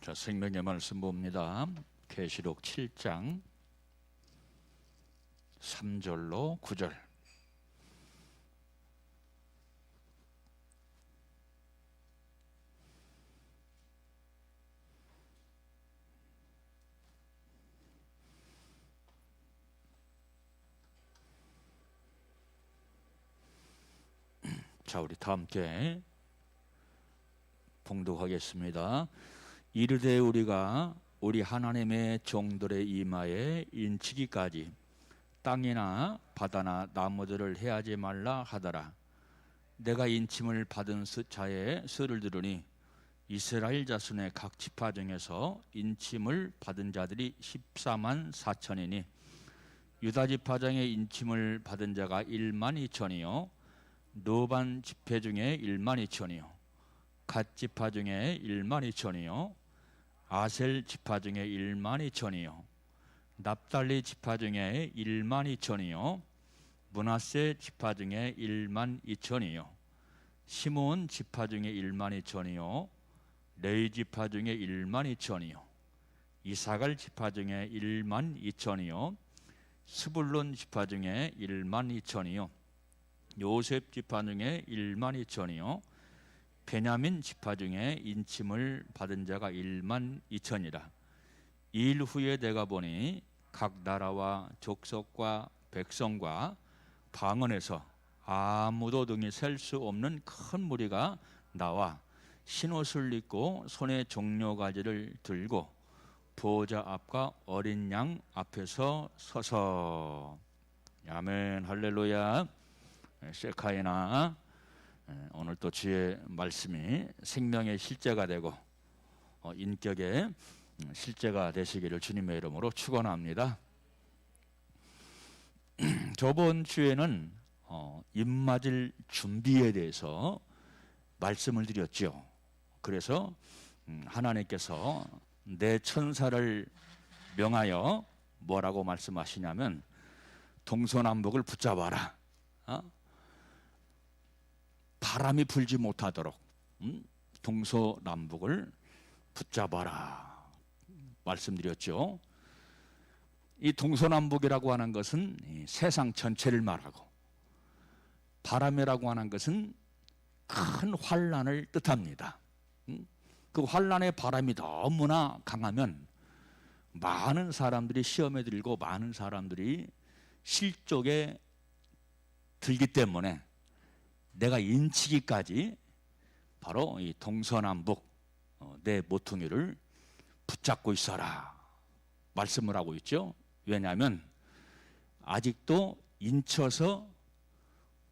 자, 생명의 말씀 봅니다. 계시록 7장 3절로 9절. 자, 우리 다 함께 봉독하겠습니다. 이르되 우리가 우리 하나님의 종들의 이마에 인치기까지 땅이나 바다나 나무들을 해하지 말라 하더라. 내가 인침을 받은 자의 수를 들으니 이스라엘 자손의 각 지파 중에서 인침을 받은 자들이 14만 4천이니 유다 지파 중에 인침을 받은 자가 1만 2천이요 노반 지파 중에 1만 2천이요 갓 지파 중에 1만 2천이요 아셀 지파 중에 1만 2천이요 납달리 지파 중에 1만 2천이요 므낫세 지파 중에 1만 2천이요 시몬 지파 중에 1만 2천이요 레위 지파 중에 1만 2천이요 이사갈 지파 중에 1만 2천이요 스불론 지파 중에 1만 2천이요 요셉 지파 중에 1만 2천이요 베냐민 지파 중에 인침을 받은 자가 1만 2천이라. 일 후에 내가 보니 각 나라와 족속과 백성과 방언에서 아무도 등이 셀 수 없는 큰 무리가 나와 흰옷을 입고 손에 종려가지를 들고 보호자 앞과 어린 양 앞에서 서서. 아멘 할렐루야. 셰카이나 오늘 또 주의 말씀이 생명의 실제가 되고 인격의 실제가 되시기를 주님의 이름으로 축원합니다. 저번 주에는 입맞을 준비에 대해서 말씀을 드렸죠. 그래서 하나님께서 내 천사를 명하여 뭐라고 말씀하시냐면 동서남북을 붙잡아라. 바람이 불지 못하도록 동서남북을 붙잡아라 말씀드렸죠. 이 동서남북이라고 하는 것은 세상 전체를 말하고 바람이라고 하는 것은 큰 환란을 뜻합니다. 그 환란의 바람이 너무나 강하면 많은 사람들이 시험에 들고 많은 사람들이 실족에 들기 때문에 내가 인치기까지 바로 이 동서남북 내 모퉁이를 붙잡고 있어라 말씀을 하고 있죠. 왜냐하면 아직도 인쳐서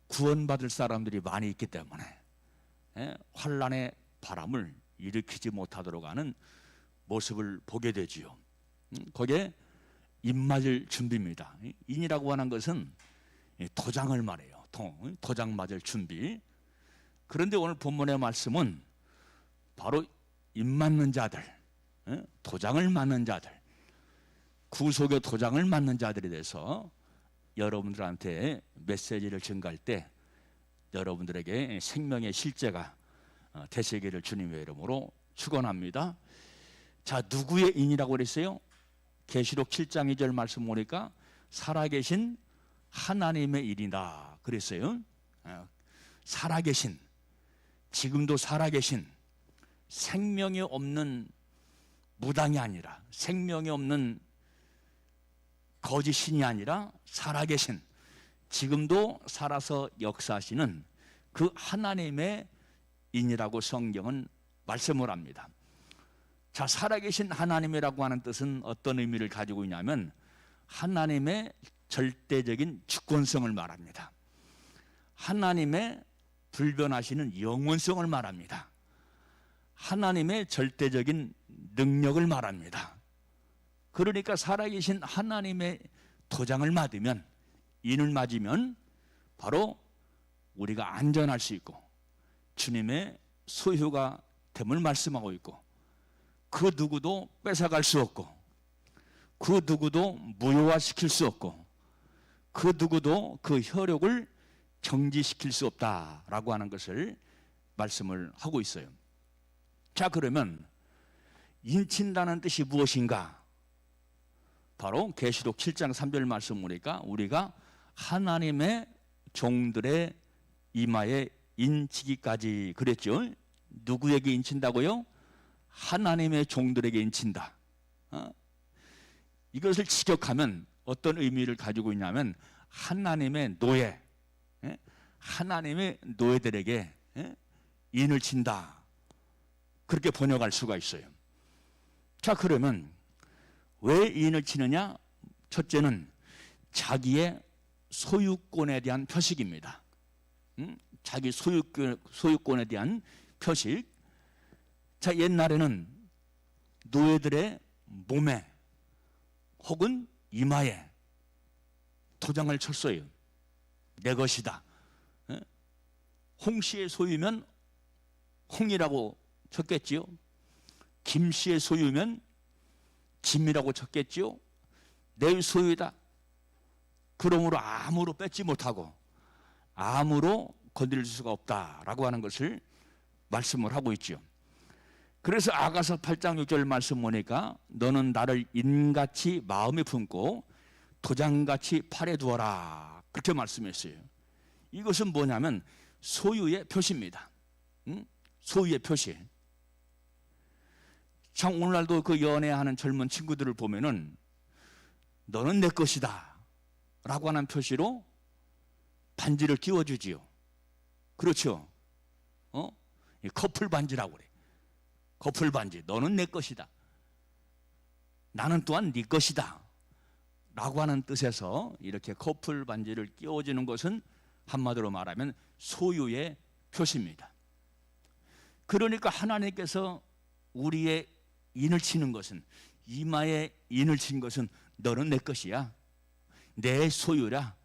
구원받을 사람들이 많이 있기 때문에 환란의 바람을 일으키지 못하도록 하는 모습을 보게 되지요. 거기에 입맞을 준비입니다. 인이라고 하는 것은 도장을 말해요. 도장 맞을 준비. 그런데 오늘 본문의 말씀은 바로 입 맞는 자들, 도장을 맞는 자들, 구속의 도장을 맞는 자들에 대해서 여러분들한테 메시지를 전가할 때 여러분들에게 생명의 실제가 되시기를 주님의 이름으로 축원합니다. 자, 누구의 인이라고 그랬어요? 계시록 7장 2절 말씀 보니까 살아계신 하나님의 일이다 그랬어요. 살아계신, 지금도 살아계신 생명이 없는 무당이 아니라 생명이 없는 거짓 신이 아니라 살아계신 지금도 살아서 역사하시는 그 하나님의 인이라고 성경은 말씀을 합니다. 자, 살아계신 하나님이라고 하는 뜻은 어떤 의미를 가지고 있냐면 하나님의 절대적인 주권성을 말합니다. 하나님의 불변하시는 영원성을 말합니다. 하나님의 절대적인 능력을 말합니다. 그러니까 살아계신 하나님의 도장을 맞으면, 인을 맞으면 바로 우리가 안전할 수 있고 주님의 소유가 됨을 말씀하고 있고 그 누구도 뺏어갈 수 없고 그 누구도 무효화시킬 수 없고 그 누구도 그 혈육을 정지시킬 수 없다라고 하는 것을 말씀을 하고 있어요. 자, 그러면 인친다는 뜻이 무엇인가? 바로 계시록 7장 3절 말씀 보니까 우리가 하나님의 종들의 이마에 인치기까지 그랬죠. 누구에게 인친다고요? 하나님의 종들에게 인친다. 이것을 직역하면 어떤 의미를 가지고 있냐면 하나님의 노예, 하나님의 노예들에게 인을 친다. 그렇게 번역할 수가 있어요. 자, 그러면 왜 인을 치느냐? 첫째는 자기의 소유권에 대한 표식입니다. 자기 소유권에 대한 표식. 자, 옛날에는 노예들의 몸에 혹은 이마에 도장을 쳤어요. 내 것이다. 홍 씨의 소유면 홍이라고 쳤겠지요. 김 씨의 소유면 짐이라고 쳤겠지요. 내 소유이다. 그러므로 아무로 뺏지 못하고 아무로 건드릴 수가 없다라고 하는 것을 말씀을 하고 있죠. 그래서 아가서 8장 6절 말씀 보니까 너는 나를 인같이 마음에 품고 도장같이 팔에 두어라. 그렇게 말씀했어요. 이것은 뭐냐면 소유의 표시입니다. 소유의 표시. 참 오늘날도 그 연애하는 젊은 친구들을 보면은 너는 내 것이다 라고 하는 표시로 반지를 끼워주지요. 그렇죠? 커플 반지라고 그래. 커플 반지. 너는 내 것이다. 나는 또한 네 것이다 라고 하는 뜻에서 이렇게 커플 반지를 끼워주는 것은 한마디로 말하면 소유의 표시입니다. 그러니까 하나님께서 우리의 인을 치는 것은, 이마에 인을 친 것은 너는 내 것이야, 내 소유라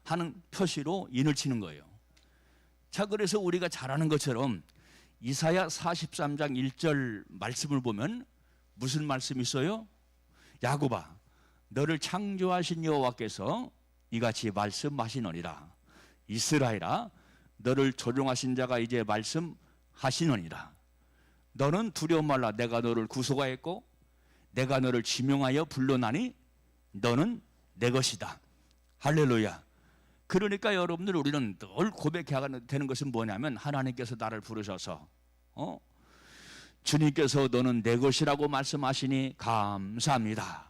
하는 표시로 인을 치는 거예요. 자, 그래서 우리가 잘 아는 것처럼 이사야 43장 1절 말씀을 보면 무슨 말씀이 있어요? 야곱아, 너를 창조하신 여호와께서 이같이 말씀하시노니라. 이스라엘아, 너를 조종하신 자가 이제 말씀하시노니라. 너는 두려워 말라. 내가 너를 구속하였고 내가 너를 지명하여 불러나니 너는 내 것이다. 할렐루야. 그러니까 여러분들, 우리는 늘 고백해야 되는 것은 뭐냐면 하나님께서 나를 부르셔서 주님께서 너는 내 것이라고 말씀하시니 감사합니다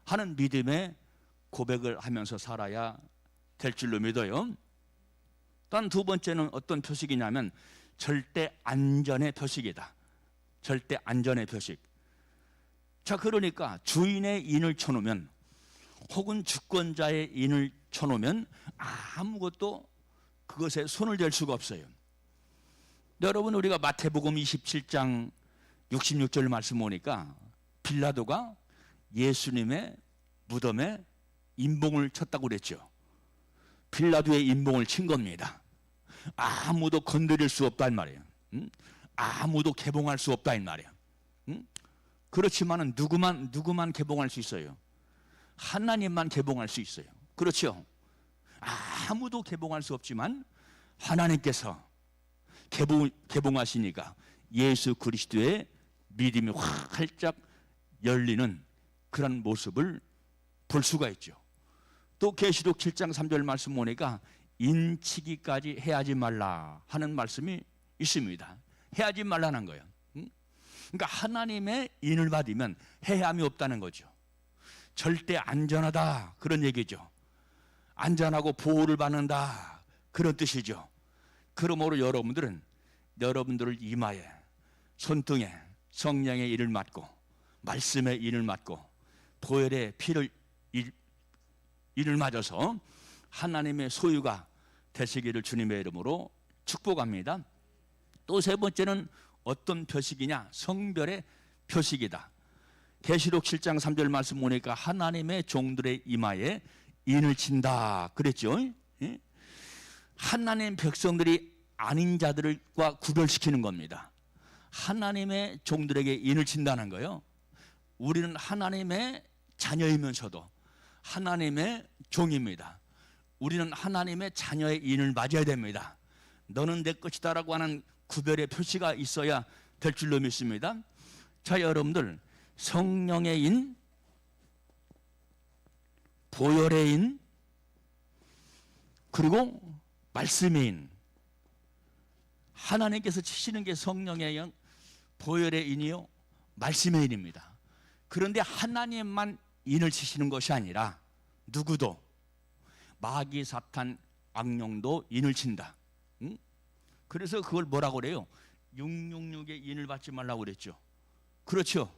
하는 믿음의 고백을 하면서 살아야 될 줄로 믿어요. 또한 두 번째는 어떤 표식이냐면 절대 안전의 표식이다. 절대 안전의 표식. 자, 그러니까 주인의 인을 쳐놓으면 혹은 주권자의 인을 쳐놓으면 아무것도 그것에 손을 댈 수가 없어요. 여러분, 우리가 마태복음 27장 66절 말씀 보니까 빌라도가 예수님의 무덤에 인봉을 쳤다고 그랬죠. 빌라도의 인봉을 친 겁니다. 아무도 건드릴 수 없단 말이에요. 아무도 개봉할 수 없다 이 말이에요. 그렇지만은 누구만 개봉할 수 있어요? 하나님만 개봉할 수 있어요. 그렇죠? 아무도 개봉할 수 없지만 하나님께서 개봉하시니까 예수 그리스도의 믿음이 활짝 열리는 그런 모습을 볼 수가 있죠. 또 계시록 7장 3절 말씀 보니까 인치기까지 해하지 말라 하는 말씀이 있습니다. 해하지 말라는 거예요. 그러니까 하나님의 인을 받으면 해함이 없다는 거죠. 절대 안전하다 그런 얘기죠. 안전하고 보호를 받는다 그런 뜻이죠. 그러므로 여러분들을 이마에, 손등에 성령의 인을 맞고 말씀의 인을 맞고 보혈의 인을 맞아서 하나님의 소유가 되시기를 주님의 이름으로 축복합니다. 또 세 번째는 어떤 표식이냐? 성별의 표식이다. 계시록 7장 3절 말씀 보니까 하나님의 종들의 이마에 인을 친다 그랬죠. 하나님 백성들이 아닌 자들과 구별시키는 겁니다. 하나님의 종들에게 인을 친다는 거예요. 우리는 하나님의 자녀이면서도 하나님의 종입니다. 우리는 하나님의 자녀의 인을 맞아야 됩니다. 너는 내 것이다 라고 하는 구별의 표시가 있어야 될 줄로 믿습니다. 자, 여러분들, 성령의 인, 보혈의 인, 그리고 말씀의 인. 하나님께서 치시는 게 성령의 영, 보혈의 인이요, 말씀의 인입니다. 그런데 하나님만 인을 치시는 것이 아니라 누구도, 마귀, 사탄, 악령도 인을 친다. 응? 그래서 그걸 뭐라고 그래요? 666의 인을 받지 말라고 그랬죠. 그렇죠.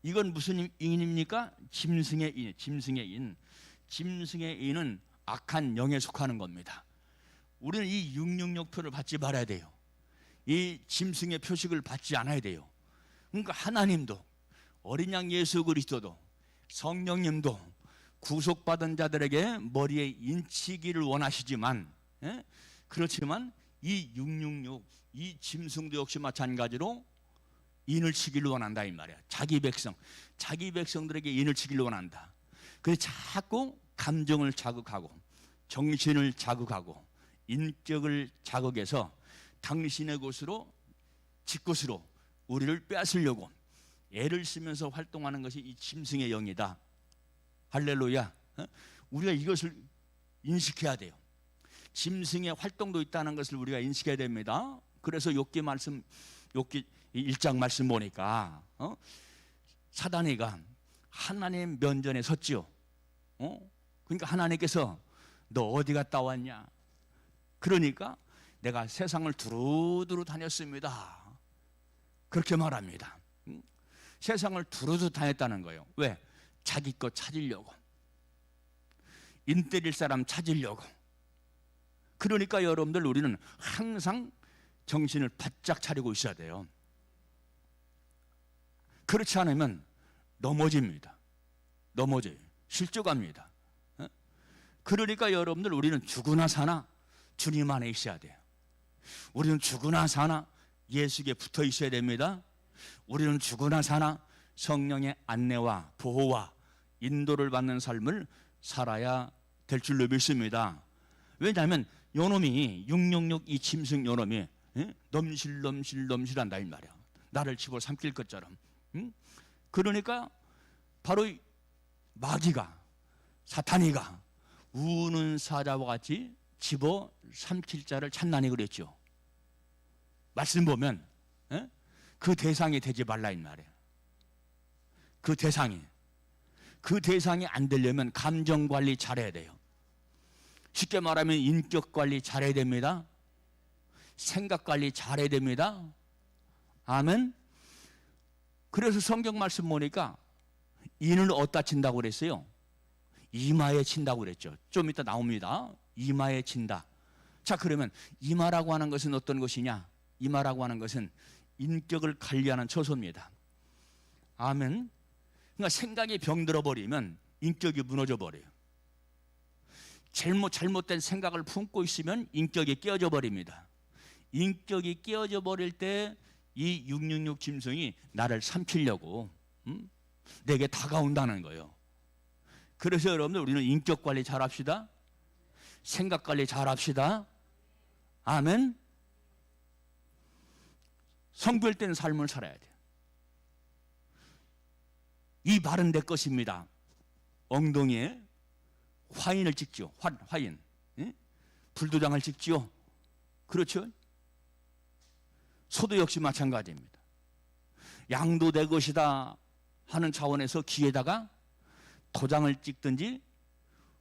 이건 무슨 인입니까? 짐승의 인, 짐승의 인. 짐승의 인은 악한 영에 속하는 겁니다. 우리는 이 666표를 받지 말아야 돼요. 이 짐승의 표식을 받지 않아야 돼요. 그러니까 하나님도, 어린 양 예수 그리스도도, 성령님도 구속받은 자들에게 머리에 인치기를 원하시지만, 그렇지만 이 666, 이 짐승도 역시 마찬가지로 인을 치기를 원한다 이 말이야. 자기 백성, 자기 백성들에게 인을 치기를 원한다. 그래서 자꾸 감정을 자극하고 정신을 자극하고 인격을 자극해서 당신의 곳으로, 직곳으로 우리를 빼앗으려고 애를 쓰면서 활동하는 것이 이 짐승의 영이다. 할렐루야. 우리가 이것을 인식해야 돼요. 짐승의 활동도 있다는 것을 우리가 인식해야 됩니다. 그래서 욥기 말씀, 욥기 1장 말씀 보니까 사단이가 하나님 면전에 섰지요. 그러니까 하나님께서 너 어디 갔다 왔냐? 그러니까 내가 세상을 두루두루 다녔습니다. 그렇게 말합니다. 세상을 두루두루 다녔다는 거예요. 왜? 자기 것 찾으려고, 인 때릴 사람 찾으려고. 그러니까 여러분들, 우리는 항상 정신을 바짝 차리고 있어야 돼요. 그렇지 않으면 넘어집니다. 넘어져요. 실족합니다. 그러니까 여러분들, 우리는 죽으나 사나 주님 안에 있어야 돼요. 우리는 죽으나 사나 예수께 붙어 있어야 됩니다. 우리는 죽으나 사나 성령의 안내와 보호와 인도를 받는 삶을 살아야 될 줄로 믿습니다. 왜냐하면 요놈이 666, 이 짐승 요놈이 넘실넘실넘실한다 이 말이야. 나를 집어 삼킬 것처럼. 그러니까 바로 마귀가, 사탄이가 우는 사자와 같이 집어 삼킬 자를 찾나니 그랬죠. 말씀 보면 그 대상이 되지 말라 이 말이에요. 그 대상이 안 되려면 감정 관리 잘해야 돼요. 쉽게 말하면 인격 관리 잘해야 됩니다. 생각 관리 잘해야 됩니다. 아멘. 그래서 성경 말씀 보니까 인을 어디다 친다고 그랬어요? 이마에 친다고 그랬죠. 좀 이따 나옵니다. 이마에 친다. 자, 그러면 이마라고 하는 것은 어떤 것이냐? 이마라고 하는 것은 인격을 관리하는 처소입니다. 아멘. 그러니까 생각이 병들어 버리면 인격이 무너져 버려요. 잘못된 생각을 품고 있으면 인격이 깨어져 버립니다. 인격이 깨어져 버릴 때 이 666 짐승이 나를 삼키려고 내게 다가온다는 거예요. 그래서 여러분들, 우리는 인격 관리 잘 합시다. 생각 관리 잘 합시다. 아멘. 성별된 삶을 살아야 돼요. 이 발은 내 것입니다. 엉덩이에 화인을 찍죠. 화인. 불도장을 찍지요. 그렇죠? 소도 역시 마찬가지입니다. 양도 내 것이다 하는 차원에서 귀에다가 도장을 찍든지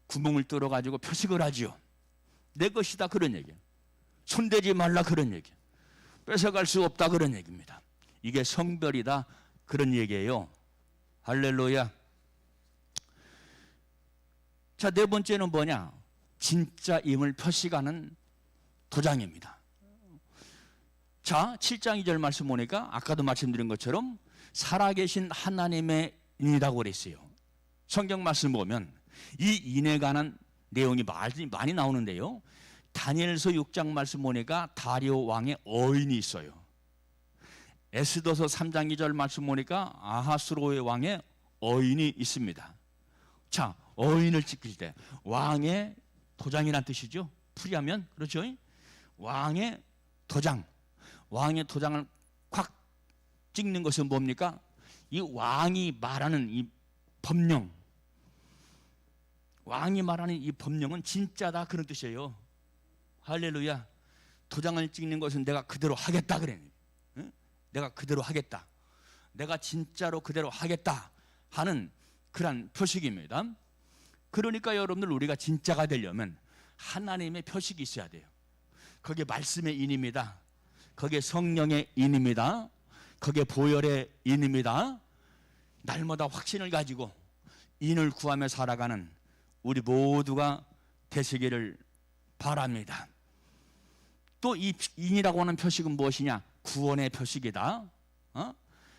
구멍을 뚫어가지고 표식을 하지요. 내 것이다 그런 얘기예요. 손대지 말라 그런 얘기예요. 뺏어갈 수 없다 그런 얘기입니다. 이게 성별이다 그런 얘기예요. 할렐루야. 자, 네 번째는 뭐냐? 진짜임을 표시하는 도장입니다. 자, 7장 2절 말씀 보니까 아까도 말씀드린 것처럼 살아계신 하나님의 인이라고 그랬어요. 성경 말씀 보면 이 인에 관한 내용이 많이 나오는데요. 다니엘서 6장 말씀 보니까 다리오 왕의 어인이 있어요. 에스더서 3장 2절 말씀 보니까 아하스로의 왕의 어인이 있습니다. 자, 어인을 찍힐 때 왕의 도장이란 뜻이죠. 풀이하면 그렇죠. 왕의 도장, 왕의 도장을 콱 찍는 것은 뭡니까? 이 왕이 말하는 이 법령, 왕이 말하는 이 법령은 진짜다 그런 뜻이에요. 할렐루야. 도장을 찍는 것은 내가 그대로 하겠다 그래. 응? 내가 그대로 하겠다. 내가 진짜로 그대로 하겠다 하는 그런 표식입니다. 그러니까 여러분들 우리가 진짜가 되려면 하나님의 표식이 있어야 돼요. 그게 말씀의 인입니다. 그게 성령의 인입니다. 그게 보혈의 인입니다. 날마다 확신을 가지고 인을 구하며 살아가는 우리 모두가 되시기를 바랍니다. 또 이 인이라고 하는 표식은 무엇이냐? 구원의 표식이다.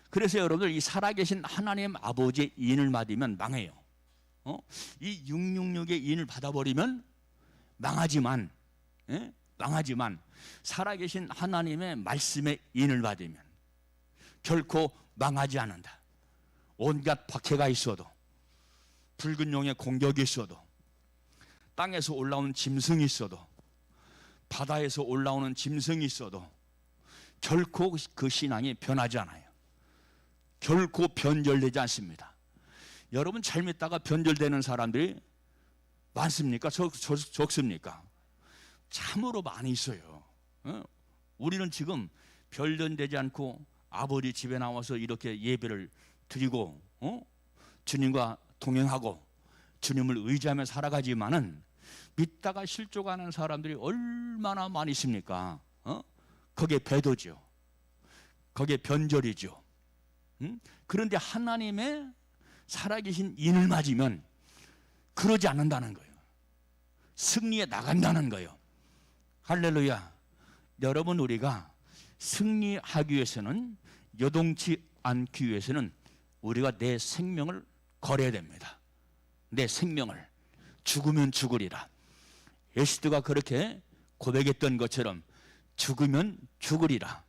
그래서 여러분들 이 살아계신 하나님 아버지의 인을 받으면 망해요. 이 666의 인을 받아버리면 망하지만, 망하지만 살아계신 하나님의 말씀의 인을 받으면 결코 망하지 않는다. 온갖 박해가 있어도, 붉은 용의 공격이 있어도, 땅에서 올라온 짐승이 있어도, 바다에서 올라오는 짐승이 있어도 결코 그 신앙이 변하지 않아요. 결코 변절되지 않습니다. 여러분 잘 믿다가 변절되는 사람들이 많습니까? 적습니까? 참으로 많이 있어요. 우리는 지금 변절되지 않고 아버지 집에 나와서 이렇게 예배를 드리고 주님과 동행하고 주님을 의지하며 살아가지만은 믿다가 실족하는 사람들이 얼마나 많이 있습니까? 그게 배도죠. 그게 변절이죠. 그런데 하나님의 살아계신 인을 맞으면 그러지 않는다는 거예요. 승리에 나간다는 거예요. 할렐루야. 여러분 우리가 승리하기 위해서는, 요동치 않기 위해서는 우리가 내 생명을 걸어야 됩니다. 내 생명을. 죽으면 죽으리라. 에스더가 그렇게 고백했던 것처럼 죽으면 죽으리라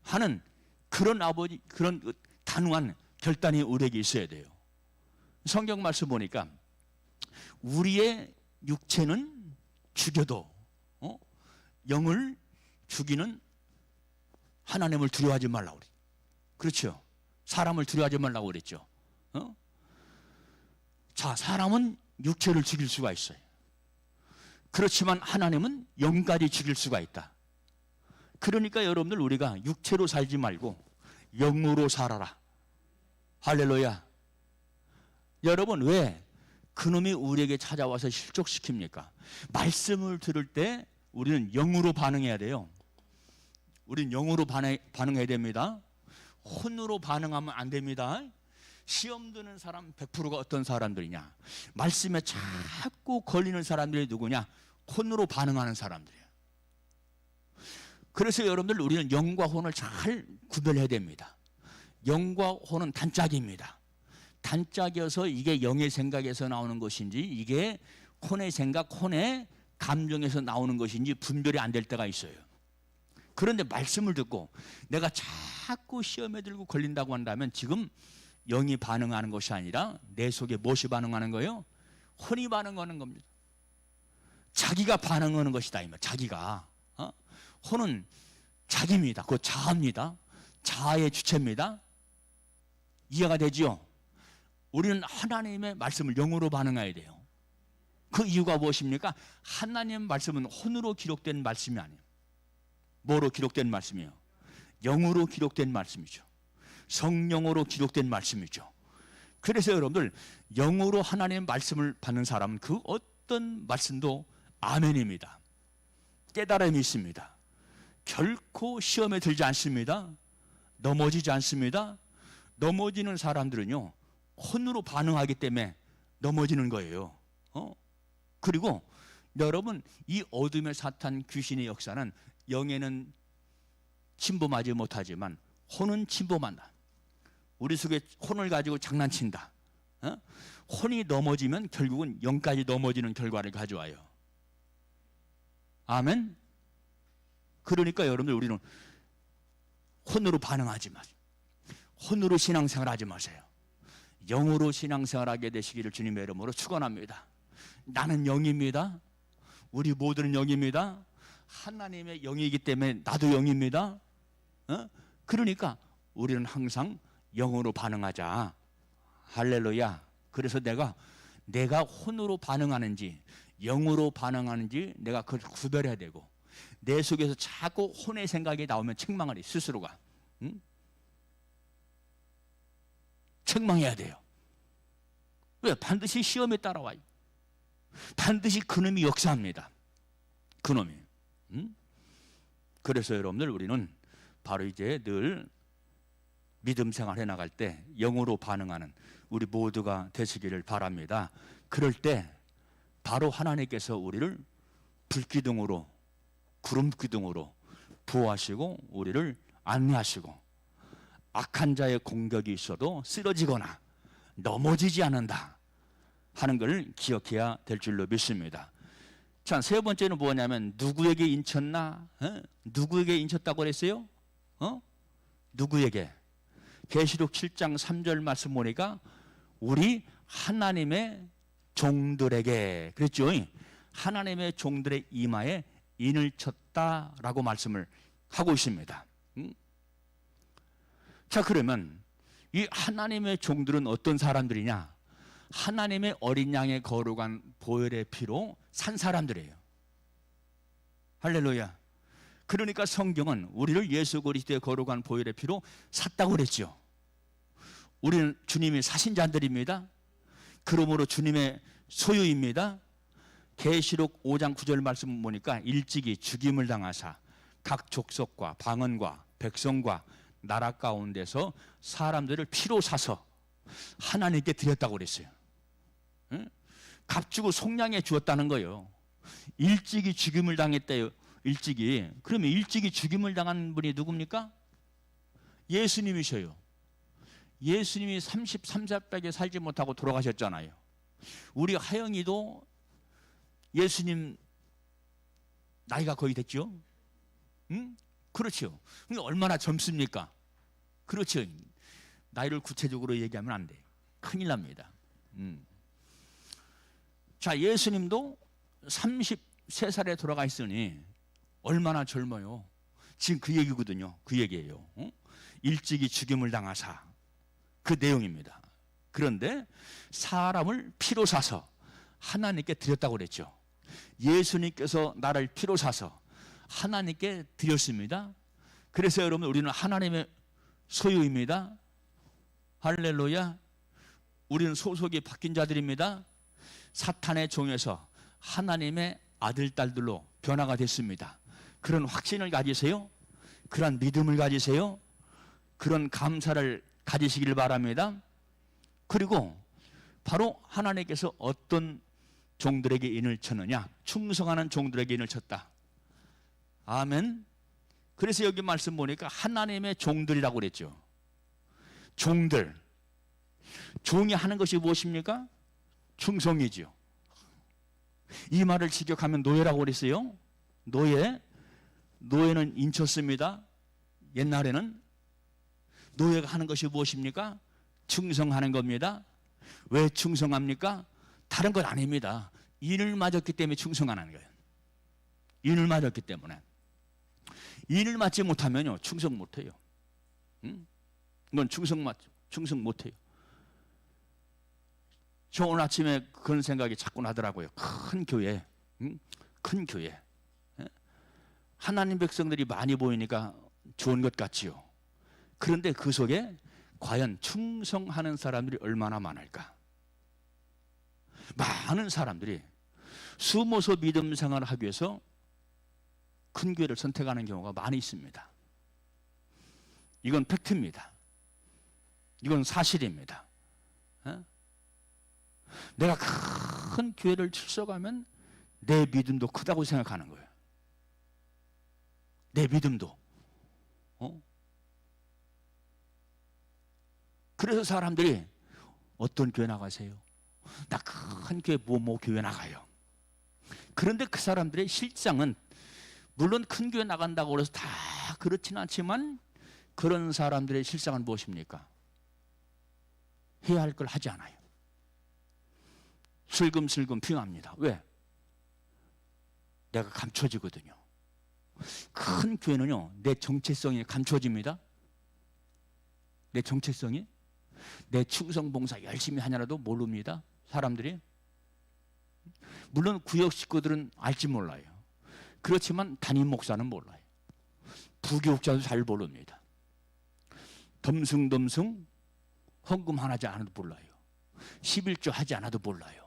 하는 그런 그런 단호한 결단이 우리에게 있어야 돼요. 성경 말씀 보니까 우리의 육체는 죽여도 영을 죽이는 하나님을 두려워하지 말라고 그랬죠. 그렇죠. 사람을 두려워하지 말라고 그랬죠. 자, 사람은 육체를 죽일 수가 있어요. 그렇지만 하나님은 영까지 죽일 수가 있다. 그러니까 여러분들 우리가 육체로 살지 말고 영으로 살아라. 할렐루야. 여러분 왜 그놈이 우리에게 찾아와서 실족시킵니까? 말씀을 들을 때 우리는 영으로 반응해야 돼요. 우리는 영으로 반응해야 됩니다. 혼으로 반응하면 안 됩니다. 시험 드는 사람 100%가 어떤 사람들이냐? 말씀에 자꾸 걸리는 사람들이 누구냐? 혼으로 반응하는 사람들이에요. 그래서 여러분들 우리는 영과 혼을 잘 구별해야 됩니다. 영과 혼은 단짝입니다. 단짝이어서 이게 영의 생각에서 나오는 것인지 이게 혼의 생각, 혼의 감정에서 나오는 것인지 분별이 안 될 때가 있어요. 그런데 말씀을 듣고 내가 자꾸 시험에 들고 걸린다고 한다면 지금 영이 반응하는 것이 아니라 내 속에 무엇이 반응하는 거예요? 혼이 반응하는 겁니다. 자기가 반응하는 것이다. 이 말. 자기가. 혼은 자기입니다. 그 자아입니다. 자아의 주체입니다. 이해가 되지요? 우리는 하나님의 말씀을 영으로 반응해야 돼요. 그 이유가 무엇입니까? 하나님의 말씀은 혼으로 기록된 말씀이 아니에요. 뭐로 기록된 말씀이에요? 영으로 기록된 말씀이죠. 성령으로 기록된 말씀이죠. 그래서 여러분들 영으로 하나님의 말씀을 받는 사람은 그 어떤 말씀도 아멘입니다. 깨달음이 있습니다. 결코 시험에 들지 않습니다. 넘어지지 않습니다. 넘어지는 사람들은요 혼으로 반응하기 때문에 넘어지는 거예요. 그리고 여러분 이 어둠의 사탄 귀신의 역사는 영에는 침범하지 못하지만 혼은 침범한다. 우리 속에 혼을 가지고 장난친다. 혼이 넘어지면 결국은 영까지 넘어지는 결과를 가져와요. 아멘. 그러니까 여러분들 우리는 혼으로 반응하지 마세요. 혼으로 신앙생활하지 마세요. 영으로 신앙생활하게 되시기를 주님의 이름으로 축원합니다. 나는 영입니다. 우리 모두는 영입니다. 하나님의 영이기 때문에 나도 영입니다. 그러니까 우리는 항상 영으로 반응하자. 할렐루야. 그래서 내가 혼으로 반응하는지 영으로 반응하는지 내가 그걸 구별해야 되고, 내 속에서 자꾸 혼의 생각이 나오면 책망을 해, 스스로가. 응? 책망해야 돼요. 왜? 반드시 시험에 따라와요. 반드시 그놈이 역사합니다. 그놈이. 응? 그래서 여러분들, 우리는 바로 이제 늘 믿음 생활 해나갈 때 영으로 반응하는 우리 모두가 되시기를 바랍니다. 그럴 때 바로 하나님께서 우리를 불기둥으로, 구름기둥으로 보호하시고 우리를 안내하시고, 악한 자의 공격이 있어도 쓰러지거나 넘어지지 않는다 하는 걸 기억해야 될 줄로 믿습니다. 자, 세 번째는 뭐냐면, 누구에게 인쳤나? 누구에게 인쳤다고 그랬어요? 누구에게? 계시록 7장 3절 말씀 보니까 우리 하나님의 종들에게 그랬죠. 하나님의 종들의 이마에 인을 쳤다라고 말씀을 하고 있습니다. 자, 그러면 이 하나님의 종들은 어떤 사람들이냐? 하나님의 어린 양의 거룩한 보혈의 피로 산 사람들이에요. 할렐루야. 그러니까 성경은 우리를 예수 그리스도의 거룩한 보혈의 피로 샀다고 그랬죠. 우리는 주님이 사신 자들입니다. 그러므로 주님의 소유입니다. 계시록 5장 9절 말씀 보니까 일찍이 죽임을 당하사 각 족속과 방언과 백성과 나라 가운데서 사람들을 피로 사서 하나님께 드렸다고 그랬어요. 값주고 속량해 주었다는 거예요. 일찍이 죽임을 당했대요. 일찍이. 그러면 일찍이 죽임을 당한 분이 누굽니까? 예수님이셔요. 예수님이 33살밖에 살지 못하고 돌아가셨잖아요. 우리 하영이도 예수님 나이가 거의 됐죠? 응? 그렇죠. 얼마나 젊습니까? 그렇죠. 나이를 구체적으로 얘기하면 안 돼. 큰일 납니다. 자, 예수님도 33살에 돌아가 있으니 얼마나 젊어요. 지금 그 얘기거든요. 그 얘기예요. 일찍이 죽임을 당하사, 그 내용입니다. 그런데 사람을 피로 사서 하나님께 드렸다고 그랬죠. 예수님께서 나를 피로 사서 하나님께 드렸습니다. 그래서 여러분, 우리는 하나님의 소유입니다. 할렐루야. 우리는 소속이 바뀐 자들입니다. 사탄의 종에서 하나님의 아들, 딸들로 변화가 됐습니다. 그런 확신을 가지세요. 그런 믿음을 가지세요. 그런 감사를 가지시길 바랍니다. 그리고 바로 하나님께서 어떤 종들에게 인을 쳤느냐? 충성하는 종들에게 인을 쳤다. 아멘. 그래서 여기 말씀 보니까 하나님의 종들이라고 그랬죠. 종들. 종이 하는 것이 무엇입니까? 충성이죠. 이 말을 직역하면 노예라고 그랬어요. 노예. 노예는 인쳤습니다. 옛날에는 노예가 하는 것이 무엇입니까? 충성하는 겁니다. 왜 충성합니까? 다른 건 아닙니다. 인을 맞았기 때문에 충성하는 거예요. 인을 맞았기 때문에. 인을 맞지 못하면요, 충성 못해요. 이건 충성 못해요. 저 오늘 아침에 그런 생각이 자꾸 나더라고요. 큰 교회, 큰 교회. 하나님 백성들이 많이 보이니까 좋은 것 같지요. 그런데 그 속에 과연 충성하는 사람들이 얼마나 많을까? 많은 사람들이 숨어서 믿음 생활을 하기 위해서 큰 교회를 선택하는 경우가 많이 있습니다. 이건 팩트입니다. 이건 사실입니다. 내가 큰 교회를 출석하면 내 믿음도 크다고 생각하는 거예요. 내 믿음도. 그래서 사람들이 어떤 교회 나가세요? 나 큰 교회 뭐뭐 교회 나가요. 그런데 그 사람들의 실상은 물론 큰 교회 나간다고 해서 다 그렇지는 않지만 그런 사람들의 실상은 무엇입니까? 해야 할 걸 하지 않아요. 슬금슬금 피합니다. 왜? 내가 감춰지거든요. 큰 교회는요, 내 정체성이 감춰집니다. 내 정체성이? 내 충성봉사 열심히 하냐라도 모릅니다. 사람들이. 물론 구역 식구들은 알지 몰라요. 그렇지만 담임 목사는 몰라요. 부교육자도 잘 모릅니다. 덤숭덤숭 헌금 하지 않아도 몰라요. 11조 하지 않아도 몰라요.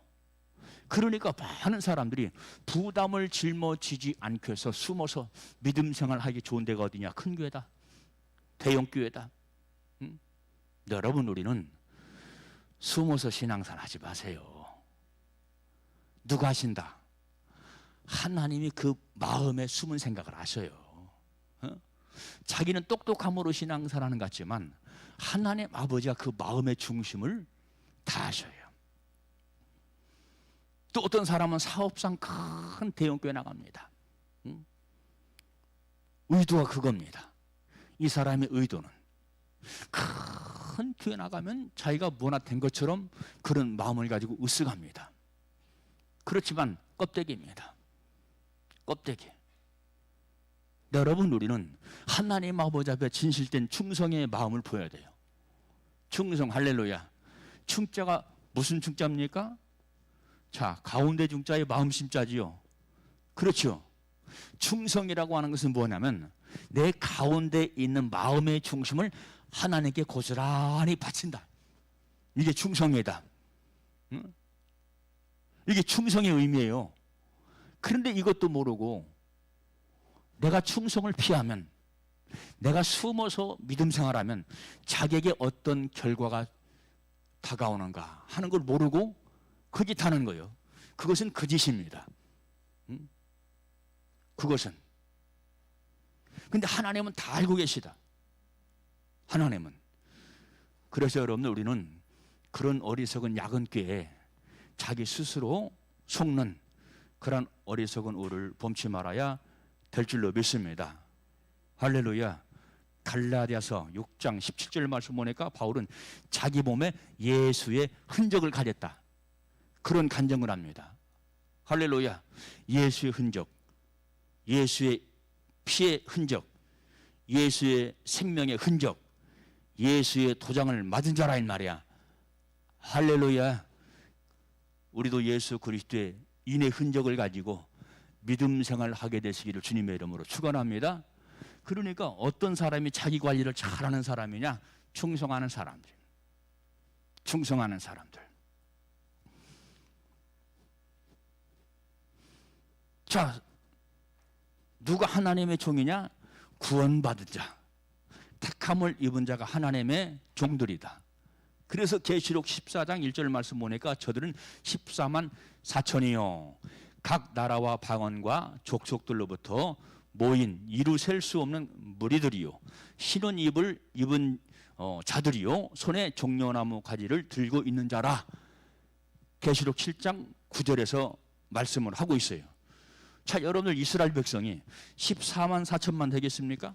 그러니까 많은 사람들이 부담을 짊어지지 않고 해서 숨어서 믿음 생활하기 좋은 데가 어디냐? 큰 교회다. 대형 교회다. 여러분, 우리는 숨어서 신앙생활 하지 마세요. 누가 하신다? 하나님이 그 마음에 숨은 생각을 아셔요. 자기는 똑똑함으로 신앙생활하는 것 같지만 하나님 아버지가 그 마음의 중심을 다 아셔요. 또 어떤 사람은 사업상 큰 대형교회 나갑니다. 의도가 그겁니다. 이 사람의 의도는 큰 교회 나가면 자기가 뭐나 된 것처럼 그런 마음을 가지고 으쓱합니다. 그렇지만 껍데기입니다. 껍데기. 여러분, 우리는 하나님 아버지 앞에 진실된 충성의 마음을 보여야 돼요. 충성, 할렐루야. 충자가 무슨 충자입니까? 자, 가운데 중자의 마음심자지요. 그렇죠. 충성이라고 하는 것은 뭐냐면 내 가운데 있는 마음의 중심을 하나님께 고스란히 바친다. 이게 충성이다. 이게 충성의 의미예요. 그런데 이것도 모르고 내가 충성을 피하면, 내가 숨어서 믿음 생활하면 자기에게 어떤 결과가 다가오는가 하는 걸 모르고 거짓하는 거예요. 그것은 거짓입니다. 그것은. 근데 하나님은 다 알고 계시다. 하나님은. 그래서 여러분들, 우리는 그런 어리석은 야근꾀에 자기 스스로 속는 그런 어리석은 우를 범치 말아야 될 줄로 믿습니다. 할렐루야. 갈라디아서 6장 17절 말씀 보니까 바울은 자기 몸에 예수의 흔적을 가졌다. 그런 간증을 합니다. 할렐루야. 예수의 흔적, 예수의 피의 흔적, 예수의 생명의 흔적, 예수의 도장을 맞은 자라 이 말이야. 할렐루야. 우리도 예수 그리스도의 인의 흔적을 가지고 믿음 생활을 하게 되시기를 주님의 이름으로 축원합니다. 그러니까 어떤 사람이 자기 관리를 잘하는 사람이냐? 충성하는 사람들. 충성하는 사람들. 자, 누가 하나님의 종이냐? 구원받은 자, 택함을 입은 자가 하나님의 종들이다. 그래서 계시록 14장 1절 말씀 보니까 저들은 14만 4천이요 각 나라와 방언과 족속들로부터 모인 이루 셀 수 없는 무리들이요 신은 입을 입은 자들이요 손에 종려나무 가지를 들고 있는 자라. 계시록 7장 9절에서 말씀을 하고 있어요. 자, 여러분들, 이스라엘 백성이 14만 4천만 되겠습니까?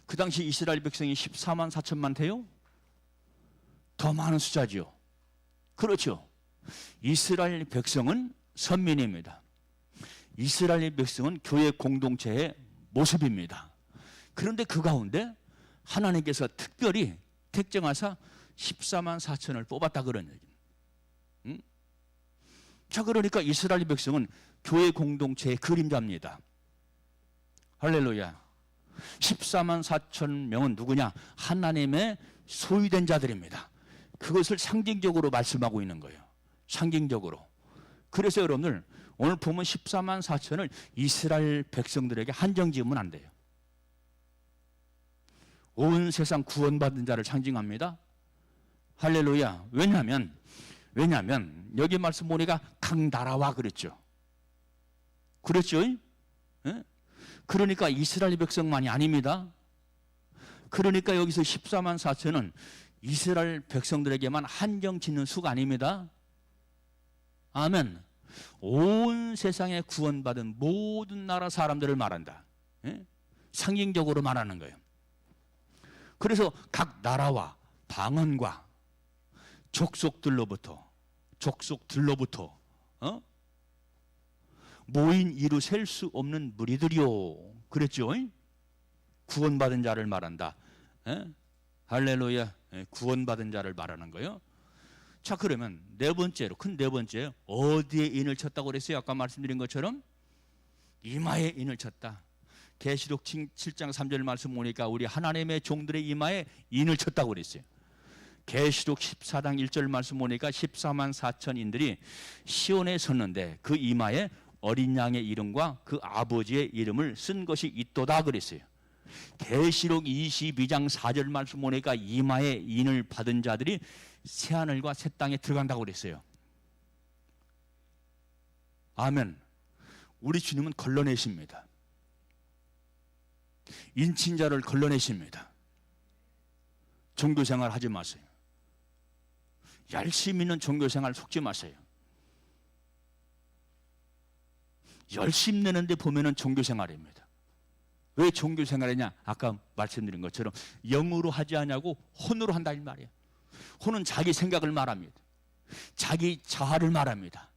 그 당시 이스라엘 백성이 14만 4천만 돼요? 더 많은 숫자지요. 그렇죠. 이스라엘 백성은 선민입니다. 이스라엘 백성은 교회 공동체의 모습입니다. 그런데 그 가운데 하나님께서 특별히 택정하사 14만 4천을 뽑았다 그런 얘기입니다. 자, 그러니까 이스라엘 백성은 교회 공동체의 그림자입니다. 할렐루야. 14만 4천 명은 누구냐? 하나님의 소유된 자들입니다. 그것을 상징적으로 말씀하고 있는 거예요. 상징적으로. 그래서 여러분들, 오늘 보면 14만 4천을 이스라엘 백성들에게 한정 지으면 안 돼요. 온 세상 구원받은 자를 상징합니다. 할렐루야. 왜냐하면 여기 말씀 보니까 각 나라와 그랬죠. 그렇죠? 예? 그러니까 이스라엘 백성만이 아닙니다. 그러니까 여기서 14만 4천은 이스라엘 백성들에게만 한정 짓는 수가 아닙니다. 아멘. 온 세상에 구원받은 모든 나라 사람들을 말한다. 예? 상징적으로 말하는 거예요. 그래서 각 나라와 방언과 족속들로부터 모인 이루 셀 수 없는 무리들이요 그랬죠. 구원받은 자를 말한다. 에? 할렐루야. 구원받은 자를 말하는 거예요. 자, 그러면 네 번째로, 큰 네 번째, 어디에 인을 쳤다고 그랬어요? 아까 말씀드린 것처럼 이마에 인을 쳤다. 계시록 7장 3절 말씀 보니까 우리 하나님의 종들의 이마에 인을 쳤다고 그랬어요. 계시록 14장 1절 말씀 보니까 14만 4천인들이 시온에 섰는데 그 이마에 어린 양의 이름과 그 아버지의 이름을 쓴 것이 있도다 그랬어요. 계시록 22장 4절 말씀 보니까 이마에 인을 받은 자들이 새하늘과 새 땅에 들어간다고 그랬어요. 아멘. 우리 주님은 걸러내십니다. 인친자를 걸러내십니다. 종교생활 하지 마세요. 열심히 있는 종교생활 속지 마세요. 열심히 내는데 보면은 종교생활입니다. 왜 종교생활이냐? 아까 말씀드린 것처럼 영으로 하지 않냐고 혼으로 한다 이 말이에요. 혼은 자기 생각을 말합니다. 자기 자아를 말합니다.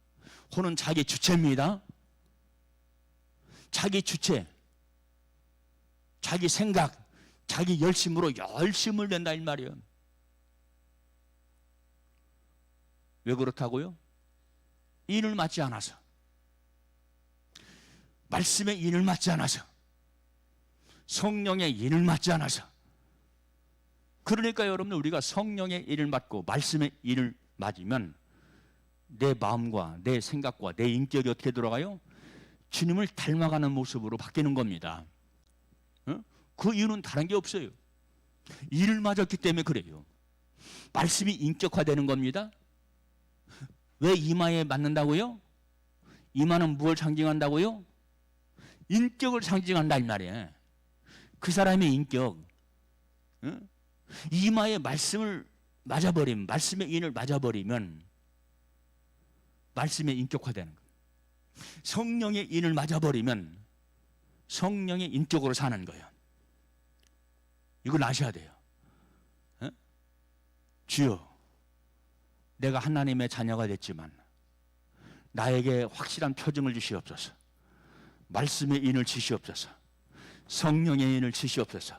혼은 자기 주체입니다. 자기 주체, 자기 생각, 자기 열심으로 열심을 낸다 이 말이에요. 왜 그렇다고요? 인을 맞지 않아서, 말씀의 인을 맞지 않아서, 성령의 인을 맞지 않아서. 그러니까 여러분들 우리가 성령의 인을 맞고 말씀의 인을 맞으면 내 마음과 내 생각과 내 인격이 어떻게 돌아가요? 주님을 닮아가는 모습으로 바뀌는 겁니다. 그 이유는 다른 게 없어요. 인을 맞았기 때문에 그래요. 말씀이 인격화되는 겁니다. 왜 이마에 맞는다고요? 이마는 무엇을 상징한다고요? 인격을 상징한다 이 말이에요. 그 사람의 인격. 이마에 말씀을 맞아버리면, 말씀의 인을 맞아버리면 말씀의 인격화되는 거예요. 성령의 인을 맞아버리면 성령의 인격으로 사는 거예요. 이걸 아셔야 돼요. 주여, 내가 하나님의 자녀가 됐지만 나에게 확실한 표징을 주시옵소서. 말씀의 인을 주시옵소서. 성령의 인을 주시옵소서.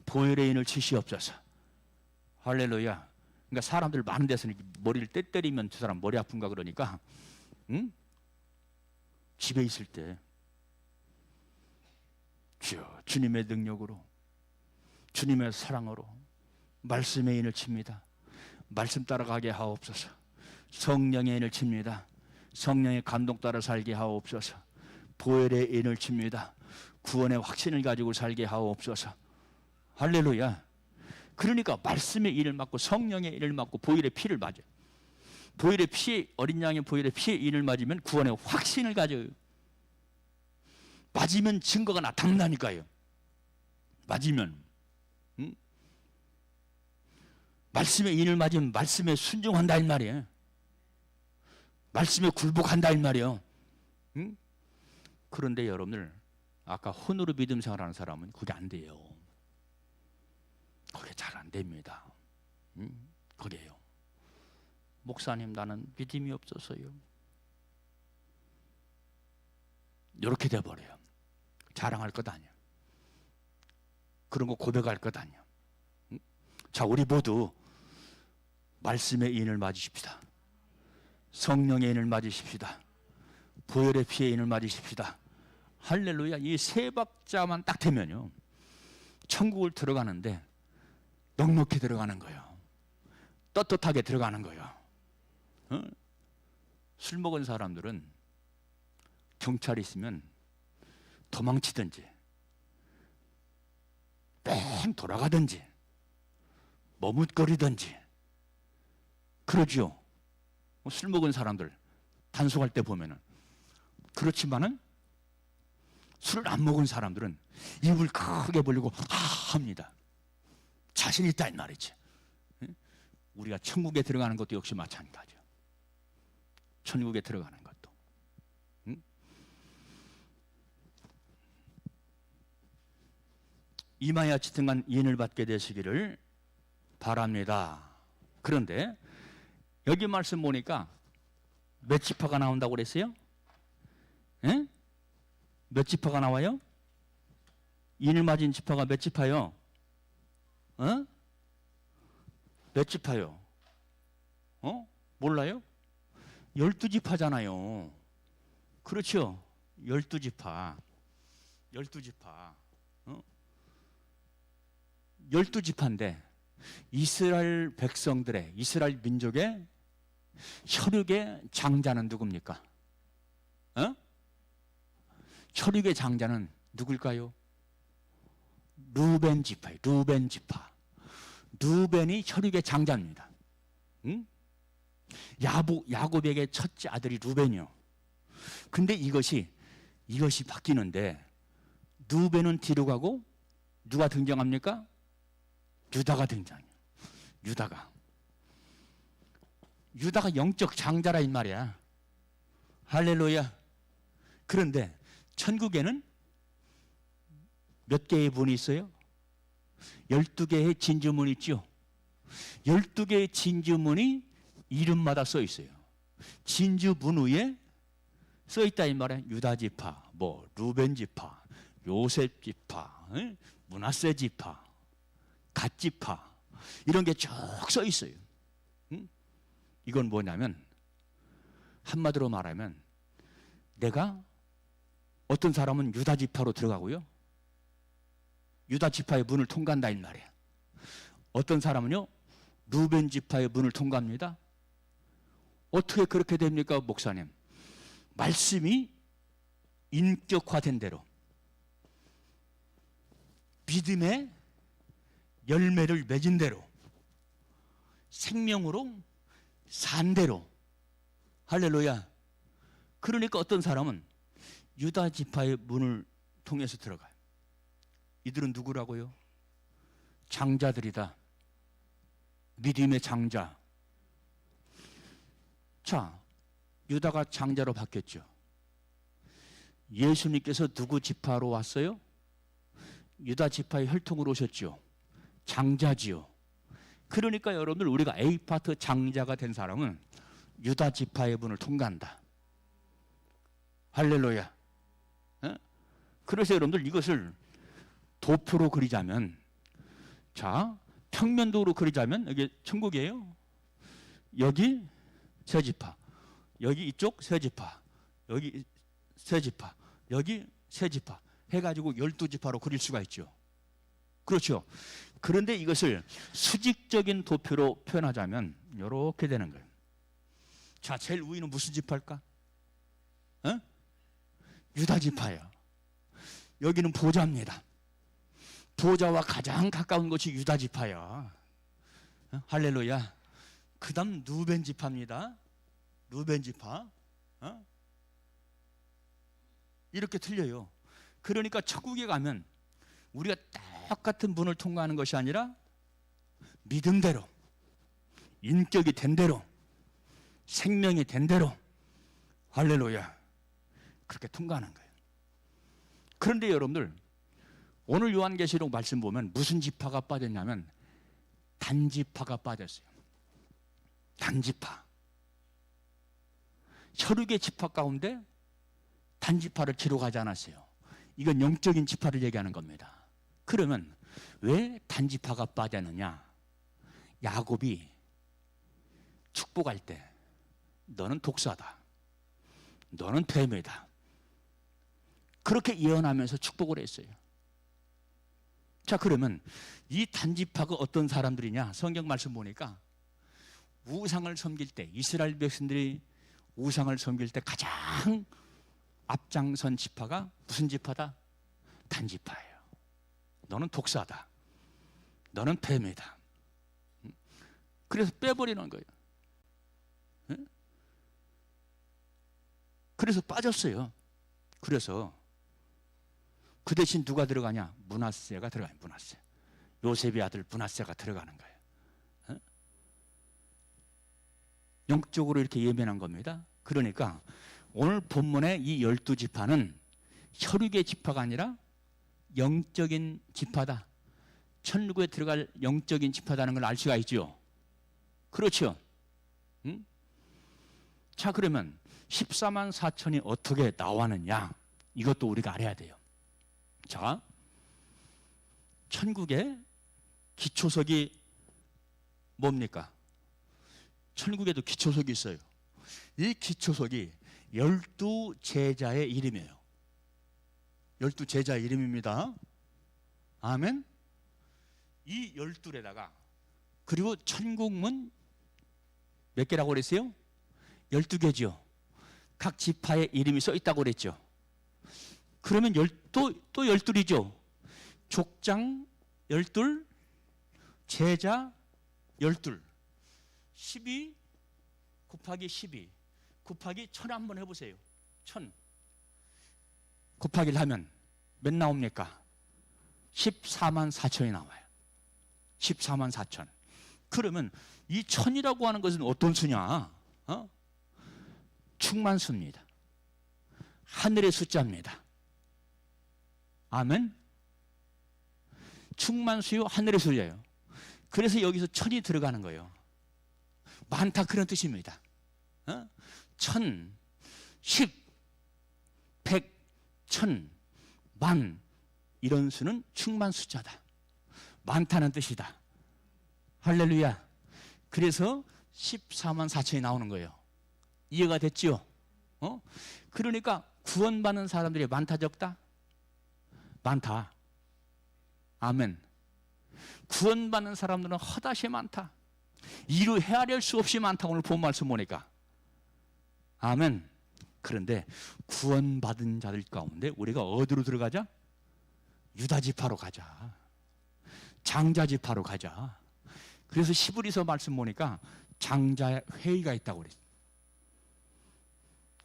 보혈의 인을 주시옵소서. 할렐루야. 그러니까 사람들 많은 데서는 머리를 때 때리면 저 사람 머리 아픈가 그러니까 집에 있을 때 주여, 주님의 능력으로, 주님의 사랑으로 말씀의 인을 칩니다. 말씀 따라가게 하옵소서. 성령의 인을 칩니다. 성령의 감동 따라 살게 하옵소서. 보혈의 인을 칩니다. 구원의 확신을 가지고 살게 하옵소서. 할렐루야. 그러니까 말씀의 인을 맞고 성령의 인을 맞고 보혈의 피를 맞아요. 보혈의 피, 어린 양의 보혈의 피의 인을 맞으면 구원의 확신을 가져요. 맞으면 증거가 나타난다니까요. 맞으면. 말씀의 인을 맞으면 말씀에 순종한다 이 말이에요. 말씀에 굴복한다 이 말이에요. 그런데 여러분들, 아까 혼으로 믿음 생활하는 사람은 그게 안 돼요. 그게 잘 안 됩니다. 그래요. 목사님, 나는 믿음이 없어서요. 이렇게 돼버려요. 자랑할 것 아니야. 그런 거 고백할 것 아니야. 자, 우리 모두 말씀의 인을 맞으십시다. 성령의 인을 맞으십시다. 보혈의 피의 인을 맞으십시다. 할렐루야. 이 세 박자만 딱 되면요, 천국을 들어가는데 넉넉히 들어가는 거예요. 떳떳하게 들어가는 거예요. 술 먹은 사람들은 경찰이 있으면 도망치든지 뺑 돌아가든지 머뭇거리든지 그러죠. 술 먹은 사람들 단속할 때 보면은. 그렇지만은 술을 안 먹은 사람들은 입을 크게 벌리고 합니다. 자신 있다 이 말이지. 우리가 천국에 들어가는 것도 역시 마찬가지죠. 천국에 들어가는 것도. 이마야 짙은간 인을 받게 되시기를 바랍니다. 그런데 여기 말씀 보니까 몇 지파가 나온다고 그랬어요? 에? 몇 지파가 나와요? 인을 맞은 지파가 몇 지파요? 어? 몇 지파요? 몰라요? 12지파잖아요. 그렇죠? 12지파. 12지파. 12지파인데 이스라엘 백성들의, 이스라엘 민족의 혈육의 장자는 누굽니까? 혈육의 장자는 누굴까요? 루벤 지파예요. 루벤 지파. 루벤이 혈육의 장자입니다. 야곱에게 첫째 아들이 루벤이요. 근데 이것이 바뀌는데 루벤은 뒤로 가고 누가 등장합니까? 유다가 등장해요. 유다가 영적 장자라 이 말이야. 할렐루야. 그런데 천국에는 몇 개의 문이 있어요? 12개의 진주문이 있죠. 12개의 진주문이 이름마다 써 있어요. 진주문 위에 써 있다 이 말이야. 유다 지파, 루벤 지파, 요셉 지파, 므낫세 지파, 갓 지파, 이런 게 쭉 써 있어요. 이건 뭐냐면 한마디로 말하면 내가 어떤 사람은 유다 지파로 들어가고요. 유다 지파의 문을 통과한다 이 말이야. 어떤 사람은요, 루벤 지파의 문을 통과합니다. 어떻게 그렇게 됩니까, 목사님? 말씀이 인격화된 대로, 믿음의 열매를 맺은 대로, 생명으로 산 대로. 할렐루야. 그러니까 어떤 사람은 유다 지파의 문을 통해서 들어가요. 이들은 누구라고요? 장자들이다. 믿음의 장자. 자, 유다가 장자로 바뀌었죠. 예수님께서 누구 지파로 왔어요? 유다 지파의 혈통으로 오셨죠. 장자지요. 그러니까 여러분들, 우리가 A파트 장자가 된 사람은 유다 지파의 문을 통과한다. 할렐루야. 그래서 여러분들, 이것을 도표로 그리자면, 자, 평면도로 그리자면 이게 천국이에요. 여기 세 지파, 여기 이쪽 세 지파, 여기 세 지파, 여기 세 지파 해가지고 12지파로 그릴 수가 있죠. 그렇죠. 그런데 이것을 수직적인 도표로 표현하자면 이렇게 되는 거예요. 자, 제일 위는 무슨 지파일까? 유다 지파예요. 여기는 보좌입니다. 보좌와 가장 가까운 곳이 유다 지파야. 할렐루야. 그 다음 루벤 지파입니다. 루벤 지파. 이렇게 틀려요. 그러니까 천국에 가면 우리가 똑같은 문을 통과하는 것이 아니라 믿음대로, 인격이 된 대로, 생명이 된 대로, 할렐루야, 그렇게 통과하는 거예요. 그런데 여러분들, 오늘 요한계시록 말씀 보면 무슨 지파가 빠졌냐면 단지파가 빠졌어요. 단지파. 혈육의 지파 가운데 단지파를 기록하지 않았어요. 이건 영적인 지파를 얘기하는 겁니다. 그러면 왜 단지파가 빠졌느냐? 야곱이 축복할 때 너는 독사다, 너는 뱀이다, 그렇게 예언하면서 축복을 했어요. 자, 그러면 이 단지파가 어떤 사람들이냐? 성경 말씀 보니까 우상을 섬길 때, 이스라엘 백성들이 우상을 섬길 때 가장 앞장선 지파가 무슨 지파다? 단지파예요. 너는 독사다, 너는 뱀이다. 그래서 빼버리는 거예요. 그래서 빠졌어요. 그래서 그 대신 누가 들어가냐? 므낫세가 들어가요. 므낫세. 요셉의 아들 므낫세가 들어가는 거예요. 영적으로 이렇게 예민한 겁니다. 그러니까 오늘 본문의 이 12지파는 혈육의 지파가 아니라 영적인 지파다. 천국에 들어갈 영적인 지파다는 걸 알 수가 있죠. 그렇죠. 자, 그러면 14만 4천이 어떻게 나왔느냐? 이것도 우리가 알아야 돼요. 자, 천국에 기초석이 뭡니까? 천국에도 기초석이 있어요. 이 기초석이 12제자의 이름이에요. 12제자의 이름입니다. 아멘. 이 12에다가 그리고 천국문 몇 개라고 그랬어요? 12개죠. 각 지파의 이름이 써 있다고 그랬죠. 그러면 또 12이죠. 족장 12, 제자 12, 12 곱하기 12 곱하기 1000 한번 해보세요. 1000 곱하기를 하면 몇 나옵니까? 14만 4천이 나와요. 14만 4천. 그러면 이 1000이라고 하는 것은 어떤 수냐? 충만수입니다. 하늘의 숫자입니다. 아멘. 충만수요, 하늘의 숫자예요. 그래서 여기서 1000이 들어가는 거예요. 많다 그런 뜻입니다. 1000, 10, 100, 1000, 만 이런 수는 충만 숫자다. 많다는 뜻이다. 할렐루야. 그래서 14만 4천이 나오는 거예요. 이해가 됐죠? 그러니까 구원받는 사람들이 많다 적다? 많다. 아멘. 구원받는 사람들은 허다시 많다. 이루 헤아릴 수 없이 많다. 오늘 본 말씀 보니까. 아멘. 그런데 구원받은 자들 가운데 우리가 어디로 들어가자? 유다지파로 가자. 장자지파로 가자. 그래서 시브리서 말씀 보니까 장자회의가 있다고 그랬어요.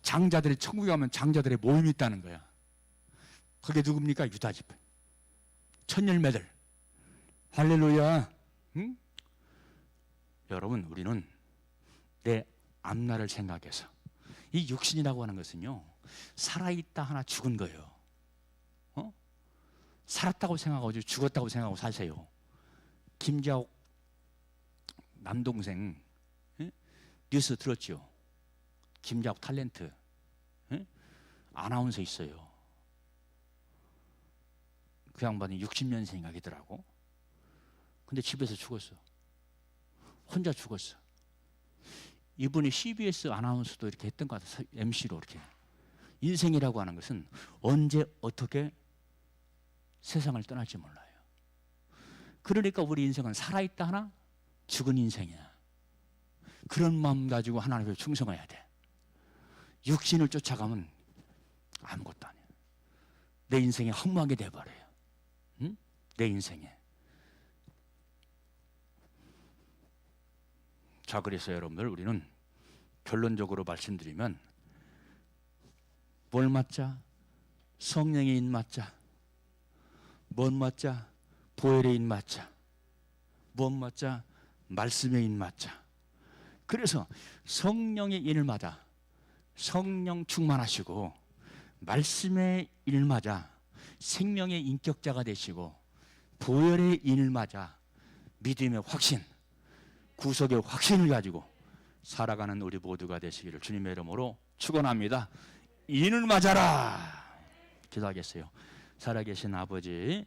장자들이 천국에 가면 장자들의 모임이 있다는 거야. 그게 누굽니까? 유다지파. 천열매들. 할렐루야. 응? 여러분, 우리는 내 앞날을 생각해서 이 육신이라고 하는 것은요, 살아있다 하나 죽은 거예요. 살았다고 생각하고 죽었다고 생각하고 사세요. 김자옥 남동생 뉴스 들었죠? 김자옥 탤런트 아나운서 있어요. 그 양반이 60년생인가 되더라고. 근데 집에서 죽었어. 혼자 죽었어. 이분이 CBS 아나운서도 이렇게 했던 것 같아요. MC로 이렇게. 인생이라고 하는 것은 언제 어떻게 세상을 떠날지 몰라요. 그러니까 우리 인생은 살아있다 하나 죽은 인생이야. 그런 마음 가지고 하나님께 충성해야 돼. 육신을 쫓아가면 아무것도 아니야. 내 인생이 허무하게 돼버려요. 응? 내 인생에. 자, 그래서 여러분들 우리는 결론적으로 말씀드리면 뭘 맞자? 성령의 인 맞자. 뭔 맞자? 보혈의 인 맞자. 뭔 맞자? 말씀의 인 맞자. 그래서 성령의 인을 맞아 성령 충만하시고 말씀의 인을 맞아 생명의 인격자가 되시고 보혈의 인을 맞아 믿음의 확신, 구속의 확신을 가지고 살아가는 우리 모두가 되시기를 주님의 이름으로 축원합니다. 인을 맞아라. 기도하겠어요. 살아계신 아버지,